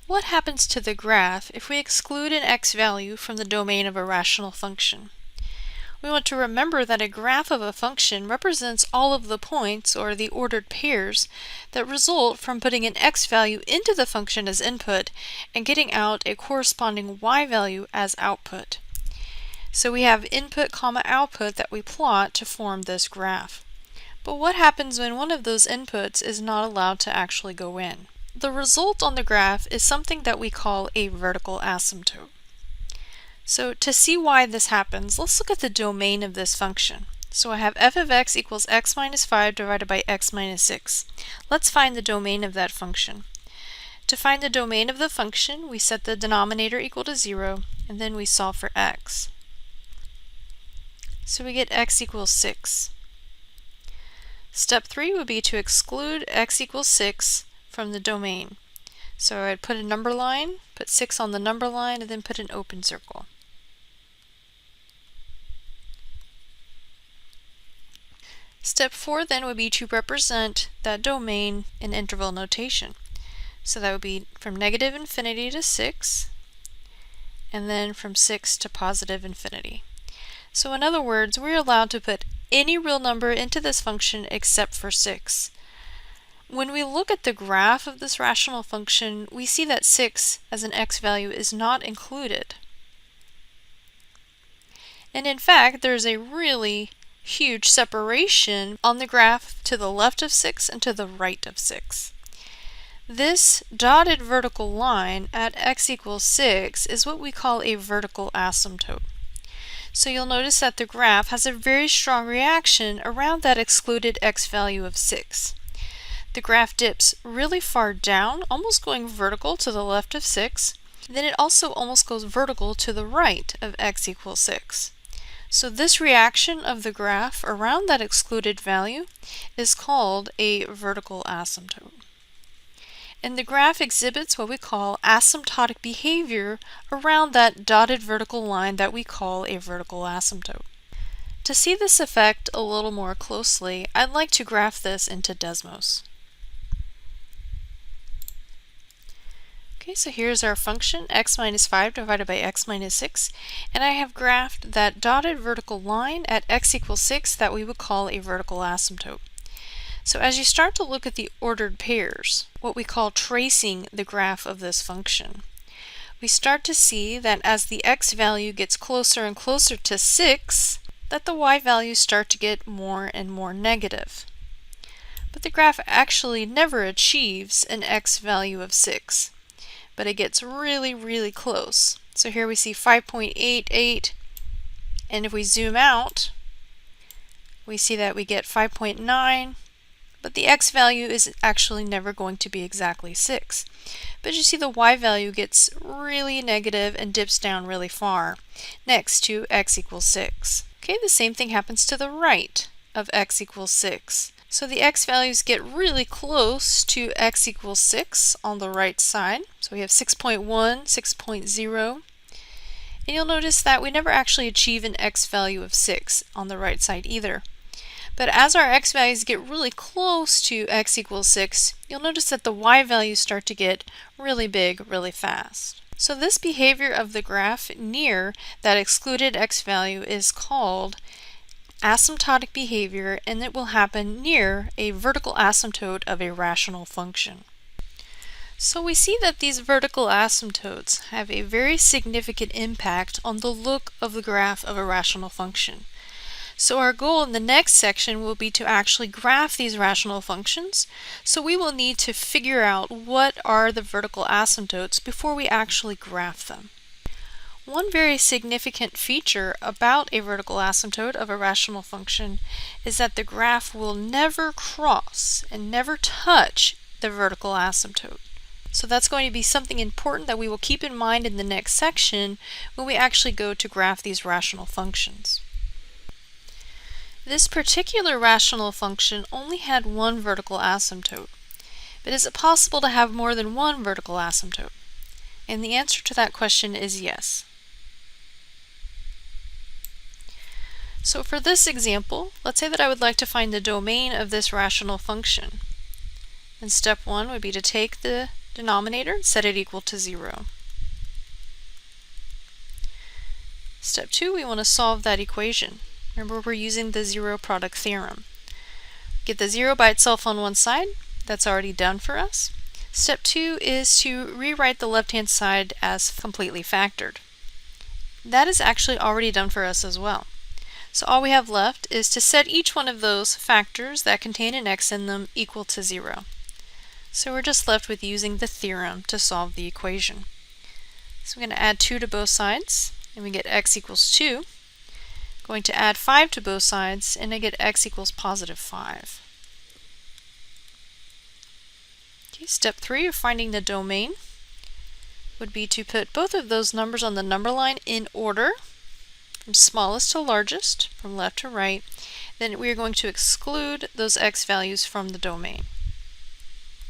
What happens to the graph if we exclude an x value from the domain of a rational function? We want to remember that a graph of a function represents all of the points, or the ordered pairs, that result from putting an x value into the function as input and getting out a corresponding y value as output. So we have input comma output that we plot to form this graph. But what happens when one of those inputs is not allowed to actually go in? The result on the graph is something that we call a vertical asymptote. So to see why this happens, let's look at the domain of this function. So I have f of x equals x minus 5 divided by x minus 6. Let's find the domain of that function. To find the domain of the function, we set the denominator equal to 0, and then we solve for x. So we get x equals 6. Step 3 would be to exclude x equals 6 from the domain. So I'd put a number line, put 6 on the number line, and then put an open circle. Step 4 then would be to represent that domain in interval notation. So that would be from negative infinity to 6, and then from 6 to positive infinity. So in other words, we're allowed to put any real number into this function except for 6. When we look at the graph of this rational function, we see that 6 as an x value is not included. And in fact, there's a really huge separation on the graph to the left of 6 and to the right of 6. This dotted vertical line at x equals 6 is what we call a vertical asymptote. So you'll notice that the graph has a very strong reaction around that excluded x value of 6. The graph dips really far down, almost going vertical to the left of 6. Then it also almost goes vertical to the right of x equals 6. So this reaction of the graph around that excluded value is called a vertical asymptote. And the graph exhibits what we call asymptotic behavior around that dotted vertical line that we call a vertical asymptote. To see this effect a little more closely, I'd like to graph this into Desmos. Okay, so here's our function, x minus 5 divided by x minus 6, and I have graphed that dotted vertical line at x equals 6 that we would call a vertical asymptote. So as you start to look at the ordered pairs, what we call tracing the graph of this function, we start to see that as the x value gets closer and closer to 6, that the y values start to get more and more negative. But the graph actually never achieves an x value of 6, but it gets really, really close. So here we see 5.88, and if we zoom out, we see that we get 5.9, but the x value is actually never going to be exactly 6. But you see the y value gets really negative and dips down really far, next to x equals 6. Okay, the same thing happens to the right of x equals 6. So the x values get really close to x equals 6 on the right side. So we have 6.1, 6.0. And you'll notice that we never actually achieve an x value of 6 on the right side either. But as our x values get really close to x equals 6, you'll notice that the y values start to get really big really fast. So this behavior of the graph near that excluded x value is called asymptotic behavior, and it will happen near a vertical asymptote of a rational function. So we see that these vertical asymptotes have a very significant impact on the look of the graph of a rational function. So our goal in the next section will be to actually graph these rational functions. So we will need to figure out what are the vertical asymptotes before we actually graph them. One very significant feature about a vertical asymptote of a rational function is that the graph will never cross and never touch the vertical asymptote. So that's going to be something important that we will keep in mind in the next section when we actually go to graph these rational functions. This particular rational function only had one vertical asymptote, but is it possible to have more than one vertical asymptote? And the answer to that question is yes. So for this example, let's say that I would like to find the domain of this rational function. And step 1 would be to take the denominator, set it equal to 0. Step 2, we want to solve that equation. Remember, we're using the zero product theorem. Get the 0 by itself on one side. That's already done for us. Step 2 is to rewrite the left-hand side as completely factored. That is actually already done for us as well. So all we have left is to set each one of those factors that contain an x in them equal to 0. So we're just left with using the theorem to solve the equation. So we're going to add 2 to both sides, and we get x equals 2. Going to add 5 to both sides, and I get x equals positive 5. Okay, step 3 of finding the domain would be to put both of those numbers on the number line in order, from smallest to largest, from left to right. Then we are going to exclude those x values from the domain.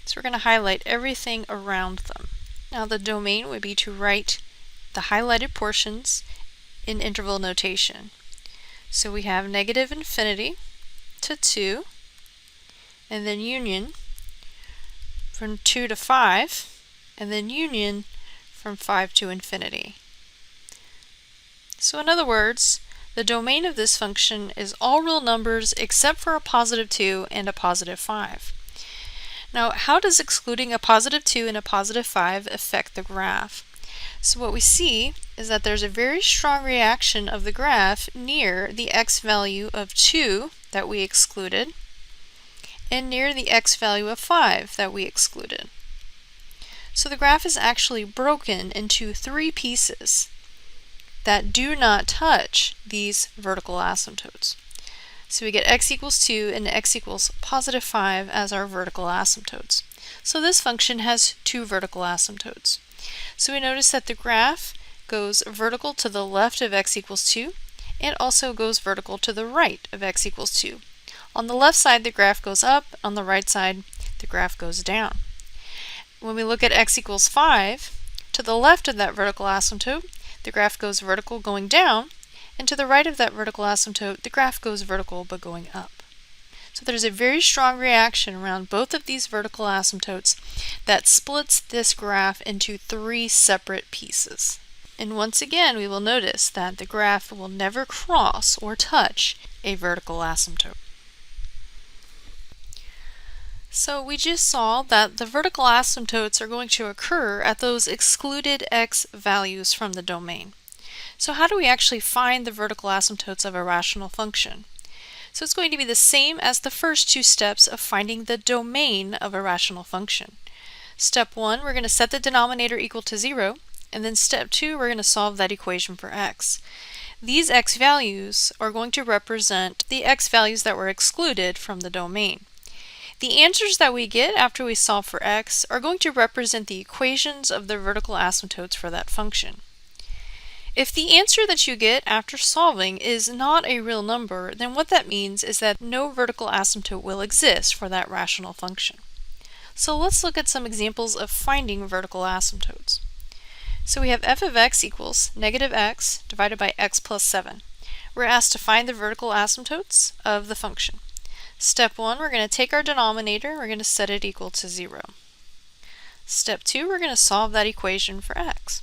So we're going to highlight everything around them. Now the domain would be to write the highlighted portions in interval notation. So we have negative infinity to 2, and then union from 2 to 5, and then union from 5 to infinity. So in other words, the domain of this function is all real numbers except for a positive 2 and a positive 5. Now, how does excluding a positive 2 and a positive 5 affect the graph? So what we see is that there's a very strong reaction of the graph near the x value of 2 that we excluded, and near the x value of 5 that we excluded. So the graph is actually broken into 3 pieces that do not touch these vertical asymptotes. So we get x equals 2 and x equals positive 5 as our vertical asymptotes. So this function has 2 vertical asymptotes. So we notice that the graph goes vertical to the left of x equals 2 and also goes vertical to the right of x equals 2. On the left side the graph goes up, on the right side the graph goes down. When we look at x equals 5, to the left of that vertical asymptote the graph goes vertical going down, and to the right of that vertical asymptote the graph goes vertical but going up. So there's a very strong reaction around both of these vertical asymptotes that splits this graph into 3 separate pieces. And once again we will notice that the graph will never cross or touch a vertical asymptote. So we just saw that the vertical asymptotes are going to occur at those excluded x values from the domain. So how do we actually find the vertical asymptotes of a rational function? So it's going to be the same as the first 2 steps of finding the domain of a rational function. Step 1, we're going to set the denominator equal to 0, and then step 2, we're going to solve that equation for x. These x values are going to represent the x values that were excluded from the domain. The answers that we get after we solve for x are going to represent the equations of the vertical asymptotes for that function. If the answer that you get after solving is not a real number, then what that means is that no vertical asymptote will exist for that rational function. So let's look at some examples of finding vertical asymptotes. So we have f of x equals negative x divided by x plus 7. We're asked to find the vertical asymptotes of the function. Step 1, we're going to take our denominator, we're going to set it equal to 0. Step 2, we're going to solve that equation for x.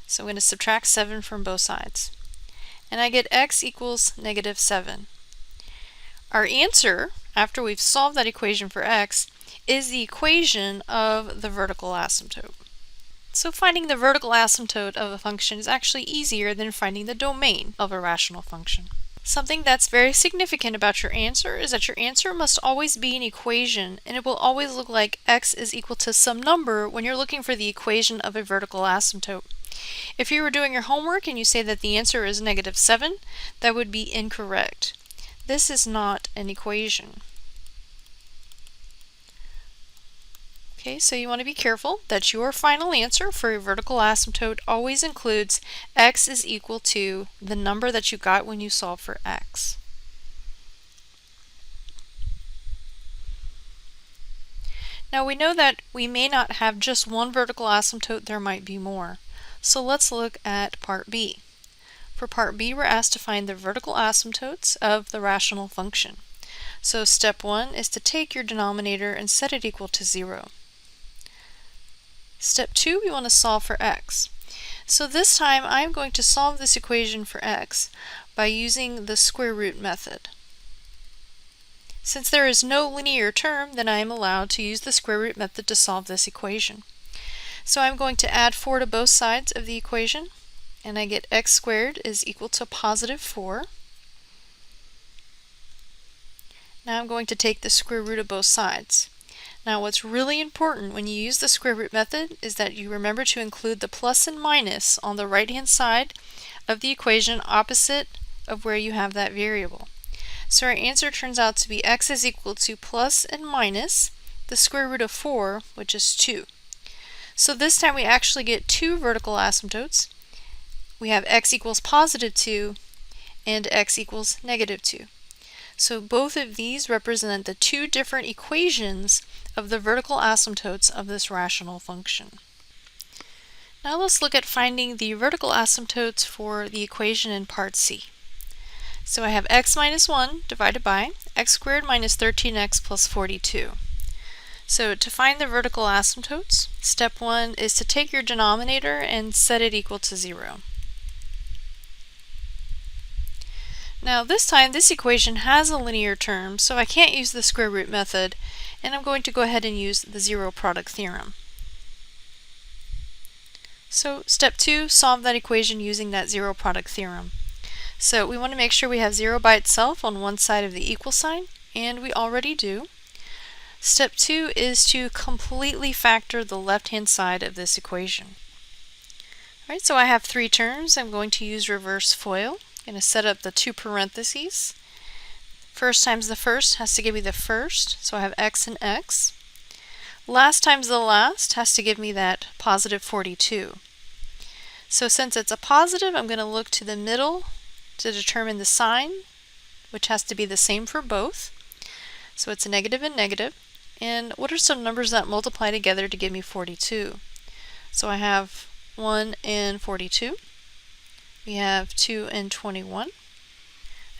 So I'm going to subtract 7 from both sides. And I get x equals negative 7. Our answer, after we've solved that equation for x, is the equation of the vertical asymptote. So finding the vertical asymptote of a function is actually easier than finding the domain of a rational function. Something that's very significant about your answer is that your answer must always be an equation, and it will always look like x is equal to some number when you're looking for the equation of a vertical asymptote. If you were doing your homework and you say that the answer is negative 7, that would be incorrect. This is not an equation. Okay, so you want to be careful that your final answer for a vertical asymptote always includes x is equal to the number that you got when you solved for x. Now we know that we may not have just one vertical asymptote, there might be more. So let's look at part B. For part B, we're asked to find the vertical asymptotes of the rational function. So step 1 is to take your denominator and set it equal to 0. Step 2, we want to solve for x. So this time I'm going to solve this equation for x by using the square root method. Since there is no linear term, then I am allowed to use the square root method to solve this equation. So I'm going to add 4 to both sides of the equation, and I get x squared is equal to positive 4. Now I'm going to take the square root of both sides. Now what's really important when you use the square root method is that you remember to include the plus and minus on the right hand side of the equation opposite of where you have that variable. So our answer turns out to be x is equal to plus and minus the square root of 4, which is 2. So this time we actually get two vertical asymptotes. We have x equals positive 2 and x equals negative 2. So both of these represent the two different equations of the vertical asymptotes of this rational function. Now let's look at finding the vertical asymptotes for the equation in part C. So I have x minus 1 divided by x squared minus 13x plus 42. So to find the vertical asymptotes, step 1 is to take your denominator and set it equal to 0. Now this time this equation has a linear term, so I can't use the square root method, and I'm going to go ahead and use the zero product theorem. So step 2, solve that equation using that zero product theorem. So we want to make sure we have 0 by itself on one side of the equal sign, and we already do. Step 2 is to completely factor the left-hand side of this equation. Alright, so I have 3 terms. I'm going to use reverse FOIL. I'm going to set up the 2 parentheses. First times the first has to give me the first, so I have x and x. Last times the last has to give me that positive 42. So since it's a positive, I'm going to look to the middle to determine the sign, which has to be the same for both. So it's a negative and negative. And what are some numbers that multiply together to give me 42? So I have 1 and 42. We have 2 and 21.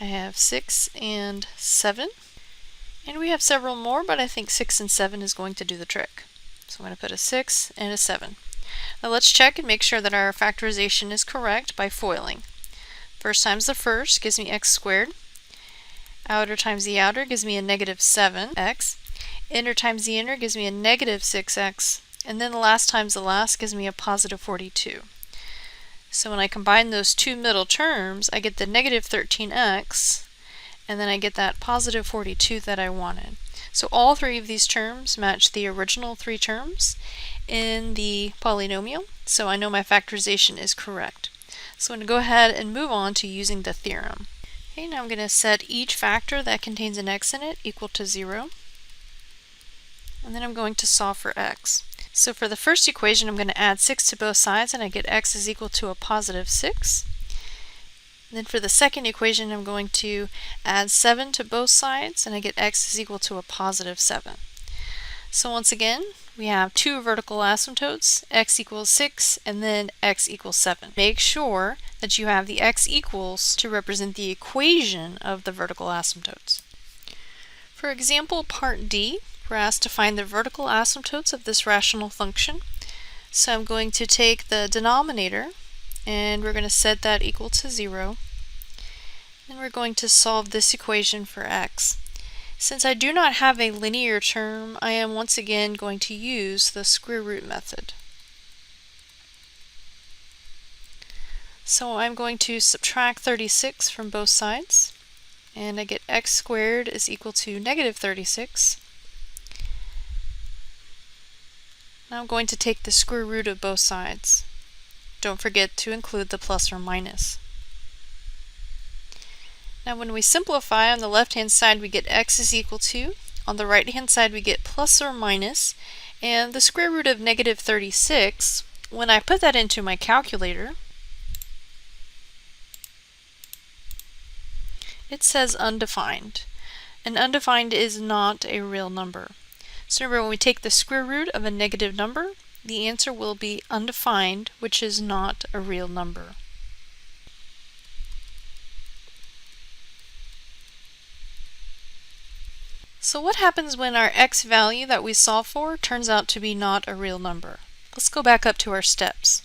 I have 6 and 7. And we have several more, but I think 6 and 7 is going to do the trick. So I'm going to put a 6 and a 7. Now let's check and make sure that our factorization is correct by foiling. First times the first gives me x squared. Outer times the outer gives me a negative 7x. Inner times the inner gives me a negative 6x. And then the last times the last gives me a positive 42. So when I combine those two middle terms, I get the negative 13x, and then I get that positive 42 that I wanted. So all 3 of these terms match the original 3 terms in the polynomial, so I know my factorization is correct. So I'm going to go ahead and move on to using the theorem. Okay, now I'm going to set each factor that contains an x in it equal to 0, and then I'm going to solve for x. So for the first equation, I'm going to add 6 to both sides, and I get x is equal to a positive 6. And then for the second equation, I'm going to add 7 to both sides, and I get x is equal to a positive 7. So once again, we have two vertical asymptotes, x equals 6, and then x equals 7. Make sure that you have the x equals to represent the equation of the vertical asymptotes. For example, part D, we're asked to find the vertical asymptotes of this rational function. So I'm going to take the denominator and we're going to set that equal to 0. And we're going to solve this equation for x. Since I do not have a linear term, I am once again going to use the square root method. So I'm going to subtract 36 from both sides, and I get x squared is equal to negative 36. Now I'm going to take the square root of both sides. Don't forget to include the plus or minus. Now when we simplify, on the left hand side we get x is equal to, on the right hand side we get plus or minus, and the square root of negative 36, when I put that into my calculator, it says undefined. And undefined is not a real number. So remember, when we take the square root of a negative number, the answer will be undefined, which is not a real number. So what happens when our x value that we solve for turns out to be not a real number? Let's go back up to our steps.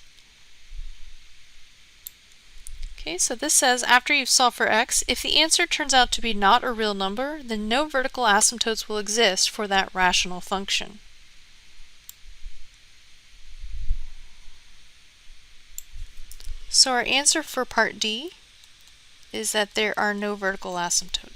Okay, so this says after you've solved for x, if the answer turns out to be not a real number, then no vertical asymptotes will exist for that rational function. So our answer for part D is that there are no vertical asymptotes.